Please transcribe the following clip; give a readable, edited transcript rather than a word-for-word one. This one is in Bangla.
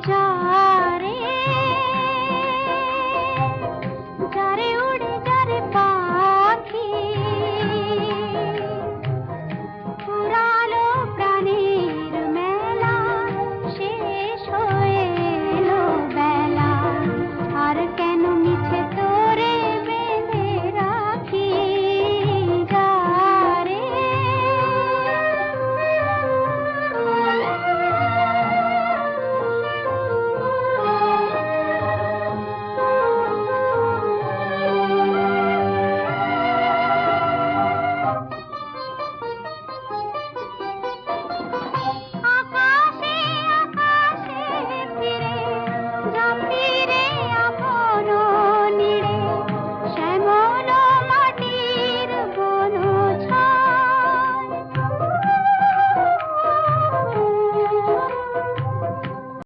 যারে যারে উড়ে যারে পাখি পুরালো প্রাণীর মেলা শেষ হয়ে এলো বেলা আর কেন মিছে তোরে বেঁধে রাখি যারে আকাশে আকাশে ফিরে ঝাঁপিয়ে